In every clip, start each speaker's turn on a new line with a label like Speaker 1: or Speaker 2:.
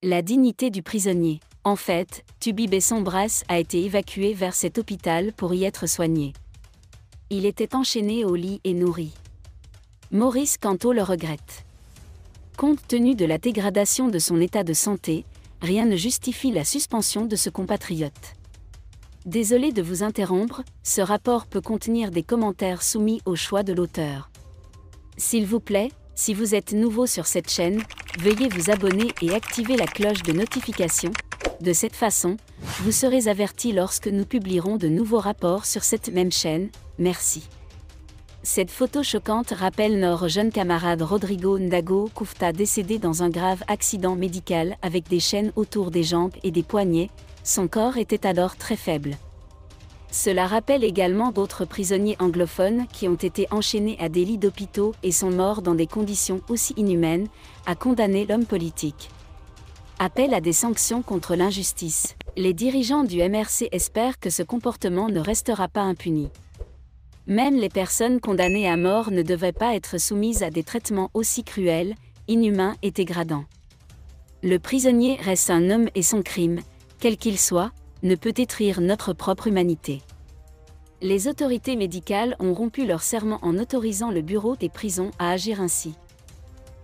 Speaker 1: La dignité du prisonnier. En fait, Tubi Besson-Brasse a été évacué vers cet hôpital pour y être soigné. Il était enchaîné au lit et nourri. Maurice Canteau le regrette. Compte tenu de la dégradation de son état de santé, rien ne justifie la suspension de ce compatriote. Désolé de vous interrompre, ce rapport peut contenir des commentaires soumis au choix de l'auteur. S'il vous plaît, si vous êtes nouveau sur cette chaîne, veuillez vous abonner et activer la cloche de notification. De cette façon, vous serez averti lorsque nous publierons de nouveaux rapports sur cette même chaîne. Merci. Cette photo choquante rappelle notre jeune camarade Rodrigo Ndago Koufta décédé dans un grave accident médical avec des chaînes autour des jambes et des poignets. Son corps était alors très faible. Cela rappelle également d'autres prisonniers anglophones qui ont été enchaînés à des lits d'hôpitaux et sont morts dans des conditions aussi inhumaines, a condamné l'homme politique. Appel à des sanctions contre l'injustice. Les dirigeants du MRC espèrent que ce comportement ne restera pas impuni. Même les personnes condamnées à mort ne devraient pas être soumises à des traitements aussi cruels, inhumains et dégradants. Le prisonnier reste un homme et son crime, quel qu'il soit, ne peut détruire notre propre humanité. Les autorités médicales ont rompu leur serment en autorisant le bureau des prisons à agir ainsi.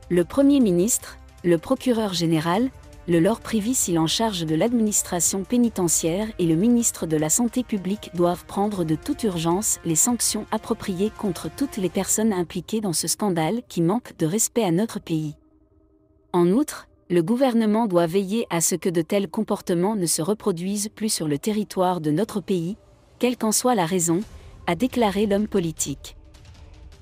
Speaker 1: Le Premier ministre, le procureur général, le Lord Privy en charge de l'administration pénitentiaire et le ministre de la Santé publique doivent prendre de toute urgence les sanctions appropriées contre toutes les personnes impliquées dans ce scandale qui manque de respect à notre pays. En outre, le gouvernement doit veiller à ce que de tels comportements ne se reproduisent plus sur le territoire de notre pays, quelle qu'en soit la raison, a déclaré l'homme politique.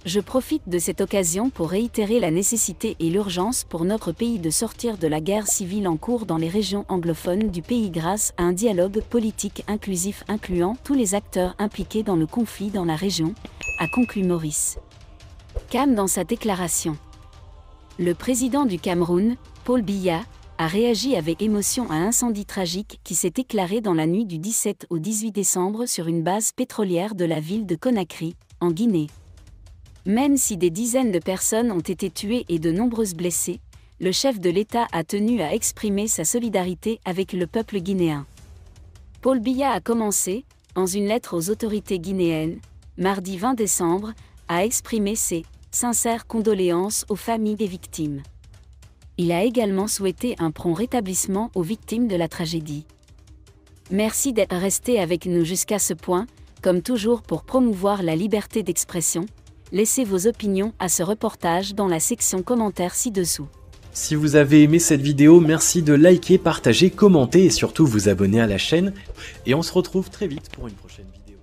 Speaker 1: Je profite de cette occasion pour réitérer la nécessité et l'urgence pour notre pays de sortir de la guerre civile en cours dans les régions anglophones du pays grâce à un dialogue politique inclusif incluant tous les acteurs impliqués dans le conflit dans la région, a conclu Maurice Cam dans sa déclaration. Le président du Cameroun, Paul Biya, a réagi avec émotion à un incendie tragique qui s'est éclairé dans la nuit du 17 au 18 décembre sur une base pétrolière de la ville de Conakry, en Guinée. Même si des dizaines de personnes ont été tuées et de nombreuses blessées, le chef de l'État a tenu à exprimer sa solidarité avec le peuple guinéen. Paul Biya a commencé, dans une lettre aux autorités guinéennes, mardi 20 décembre, à exprimer ses sincères condoléances aux familles des victimes. Il a également souhaité un prompt rétablissement aux victimes de la tragédie. Merci d'être resté avec nous jusqu'à ce point, comme toujours pour promouvoir la liberté d'expression. Laissez vos opinions à ce reportage dans la section commentaires ci-dessous.
Speaker 2: Si vous avez aimé cette vidéo, merci de liker, partager, commenter et surtout vous abonner à la chaîne. Et on se retrouve très vite pour une prochaine vidéo.